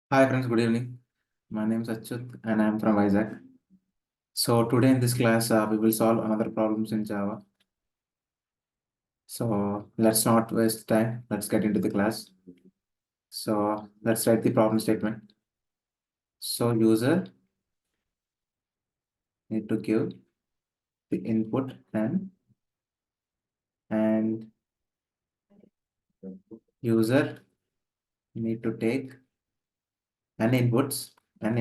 Hi friends, good evening. My name is Achyut and I am from Isaac. So today in this class, we will solve another problems in Java. So let's not waste time. Let's get into the class. So let's write the problem statement. So user need to give the input and user need to take n inputs and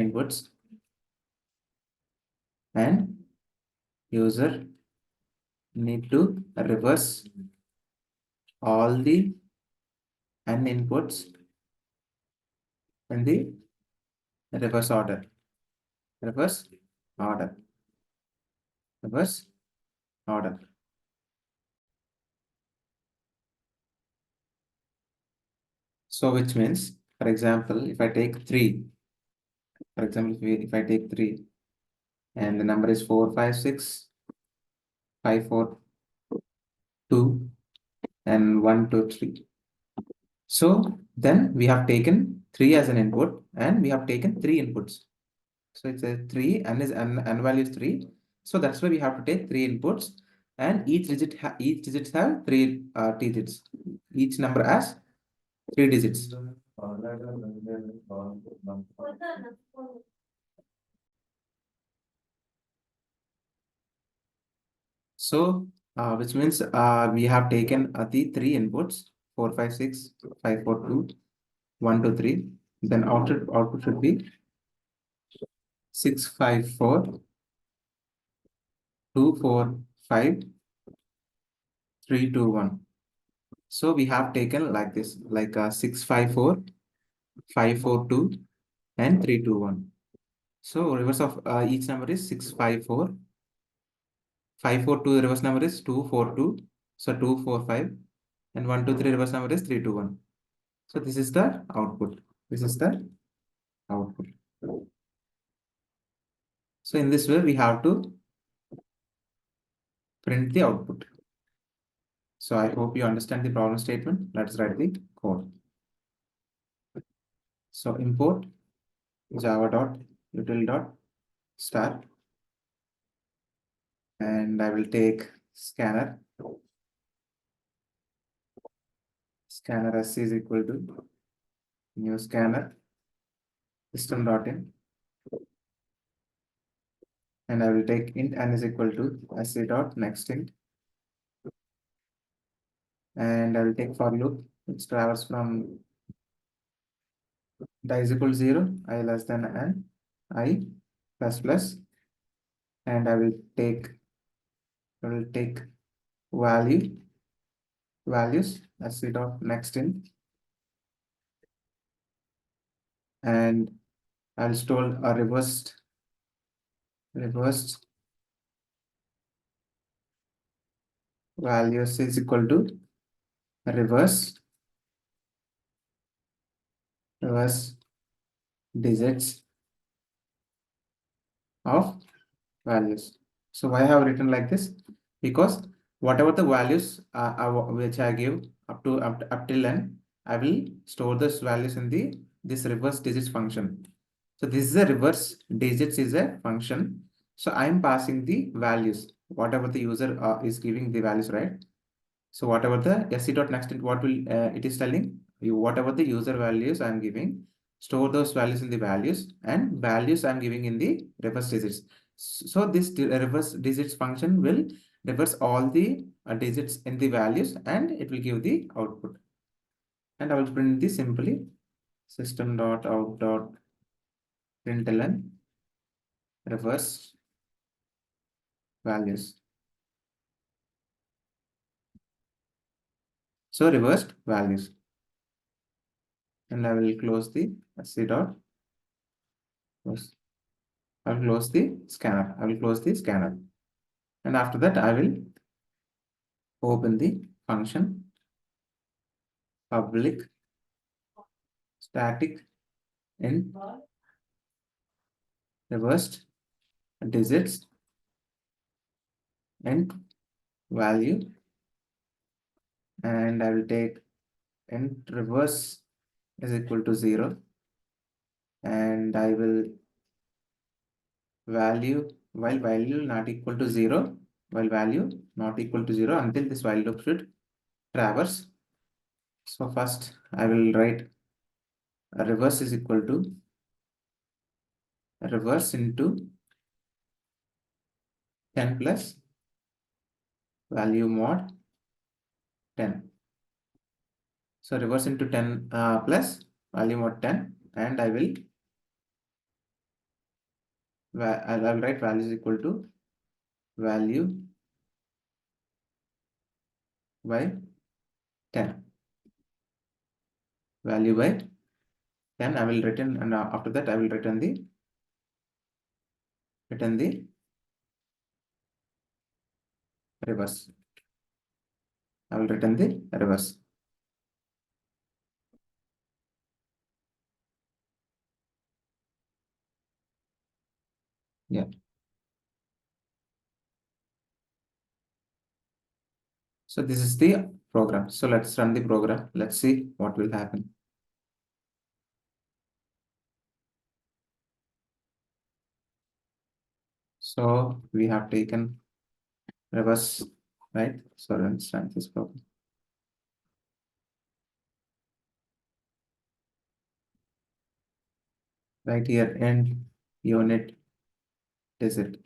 user need to reverse all the n inputs in the reverse order. Reverse order. Reverse order. So which means, for example, if I take 3, for example, if I take 3 and the number is 4, 5, 6, 5, 4, 2, and 1, 2, 3. So then we have taken 3 as an input and we have taken 3 inputs. So it's a 3 and n value is 3. So that's why we have to take 3 inputs and each digits have 3 digits. Each number has 3 digits. So, which means we have taken the 3 inputs 4, 5, 6, 5, 4, 2, 1, 2, 3. Then output should be 6, 5, 4, 2, 4, 5, 3, 2, 1. So we have taken like this, like 6, 5, 4, 5, 4, 2, and 3, 2, 1. So reverse of each number is 6, 5, 4, 5, 4, 2. Reverse number is 2, 4, 2. So 2, 4, 5, and 1, 2, 3. Reverse number is 3, 2, 1. So this is the output. This is the output. So in this way, we have to print the output. So I hope you understand the problem statement. Let's write the code. So import java.util.start and I will take scanner. Scanner s is equal to new scanner system.in and I will take int n is equal to sc.nextInt and I will take for loop which travels from the is equal to 0, I less than n, I plus plus, and I will take values as it of next in, and I'll store a reversed values is equal to reverse digits of values. So why I have written like this? Because whatever the values which I give up till n, I will store those values in this reverse digits function. So this is a reverse digits is a function. So I am passing the values, whatever the user is giving the values, right? So whatever the sc.next, what will it is telling you, whatever the user values I am giving, store those values in the values and values I am giving in the reverse digits. So this reverse digits function will reverse all the digits in the values and it will give the output. And I will print this simply system.out.println reverse values. So reversed values. And I will close the sc dot. I will close the scanner. I will close the scanner. And after that, I will open the function public static in reversed digits and value. And I will take int reverse is equal to 0 and I will value while value not equal to 0, while value not equal to 0 until this while loop should traverse. So first I will write a reverse is equal to reverse into 10 plus value mod 10. So reverse into 10 plus value mod 10, and I will I'll write value is equal to value by 10. Value by 10 I will return, and after that I will return the reverse. I will return the reverse. Yeah. So this is the program. So let's run the program. Let's see what will happen. So we have taken reverse, right? So let's run this program. Right here, end unit digit.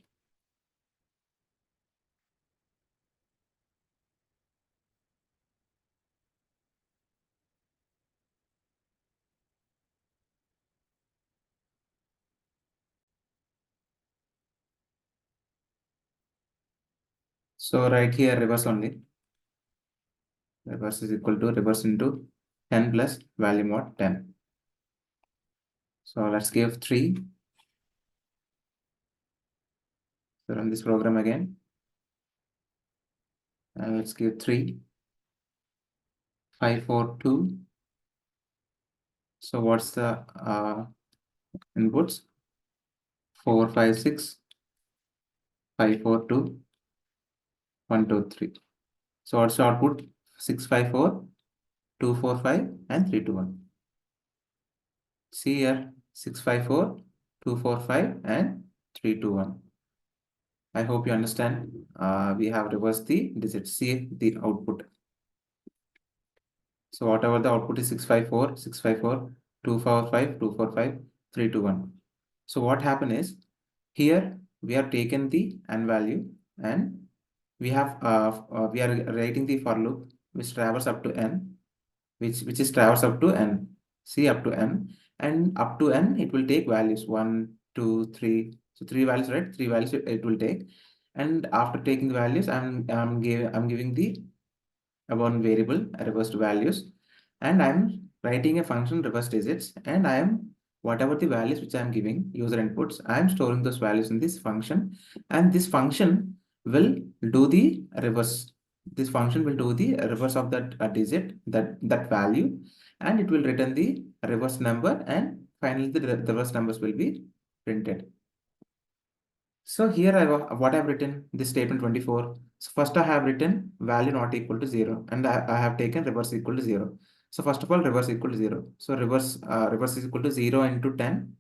So right here, reverse only. Reverse is equal to reverse into 10 plus value mod 10. So let's give 3. So run this program again. And let's give 3, 5, 4, 2. So what's the inputs? 4, 5, 6, 5, 4, 2, 1, 2, 3. So what's the output? 6, 5, 4, 2, 4, 5, and 3, 2, 1. See here, 6, 5, 4, 2, 4, 5, and 3, 2, 1. I hope you understand. We have reversed the digits. See the output. So whatever the output is 654, 654, 245, 245, 321. So what happened is here we have taken the n value, and we are writing the for loop which travels up to n, which is travels up to n. See, up to n, and up to n it will take values 1, 2, 3. So 3 values, right? 3 values it will take, and after taking the values, I'm giving the one variable reversed values, and I'm writing a function reverse digits, and I am whatever the values which I'm giving user inputs, I'm storing those values in this function, and this function will do the reverse. This function will do the reverse of that digit, that value, and it will return the reverse number, and finally the reverse numbers will be printed. So here what I've written this statement 24. So first I have written value not equal to 0, and I have taken reverse equal to 0. So first of all, reverse equal to 0. So reverse is equal to 0 into 10.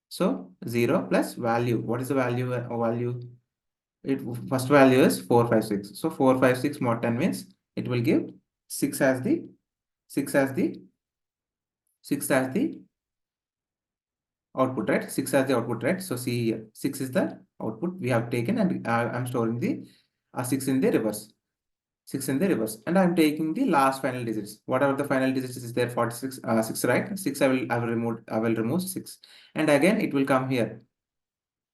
So 0 plus value. What is the value? Value. It first value is 456. So 456 mod 10 means it will give 6 as the 6 as the 6 as the output, right? 6 as the output, right? So see here, 6 is the output we have taken, and I'm storing the 6 in the reverse. 6 in the reverse, and I'm taking the last final digits. Whatever the final digits is there, 46, 6, right? 6 I will remove 6, and again it will come here.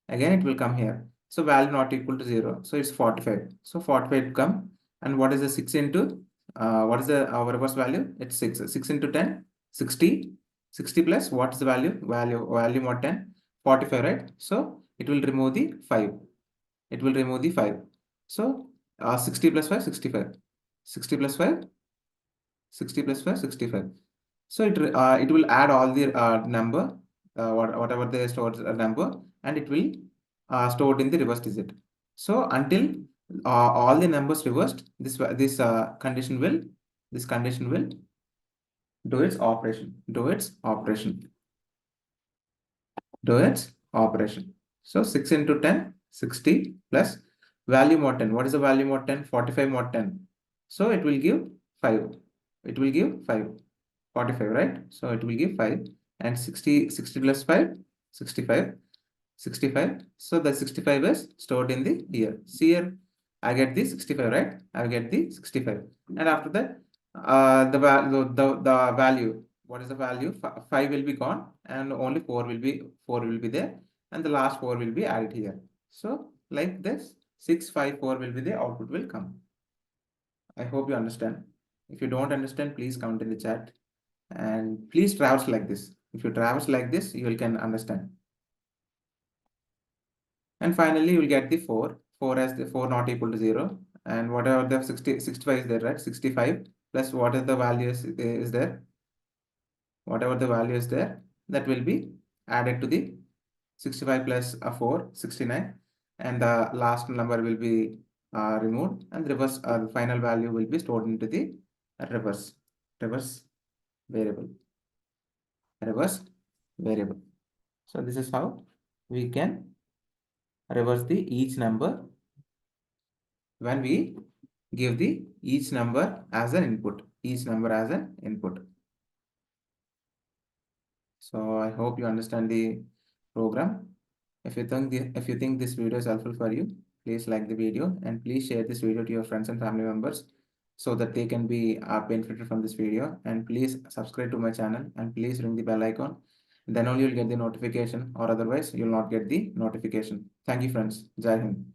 Again it will come here. So value not equal to 0. So it's 45. So 45 come, and what is the 6 into? What is the our reverse value? It's 6. 6 into 10, 60. 60 plus what is the value? Value mod 10, 45, right? So it will remove the 5. It will remove the 5. So 60 plus 5, 65. 60 plus 5, 60 plus 5, 65. So it will add all the number, whatever the stored number, and it will stored in the reverse digit. So until all the numbers reversed, this condition will do its operation. do its operation. So 6 into 10, 60 plus value mod 10. What is the value mod 10? 45 mod 10. So it will give 5. It will give 5. 45, right? So it will give 5 and 60 plus 5, 65. 65. So the 65 is stored in the here. See here, I get the 65, right? I get the 65. And after that, the value. What is the value? 5 will be gone and only 4 will be there. And the last 4 will be added here. So like this, 6, 5, 4 will be the output will come. I hope you understand. If you don't understand, please comment in the chat. And please traverse like this. If you traverse like this, you can understand. And finally, you will get the 4. 4 as the 4 not equal to 0. And whatever the 65 is there, right? 65 plus what is the value is there? Whatever the value is there, that will be added to the 65 plus 4, 69. And the last number will be removed. And the reverse, the final value will be stored into the reverse variable. Reverse variable. So this is how we can reverse the each number when we give the each number as an input. So I hope you understand the program. If you think this video is helpful for you, please like the video and please share this video to your friends and family members so that they can be benefited from this video. And please subscribe to my channel and please ring the bell icon. Then only you'll get the notification, or otherwise you'll not get the notification. Thank you, friends. Jai Hind.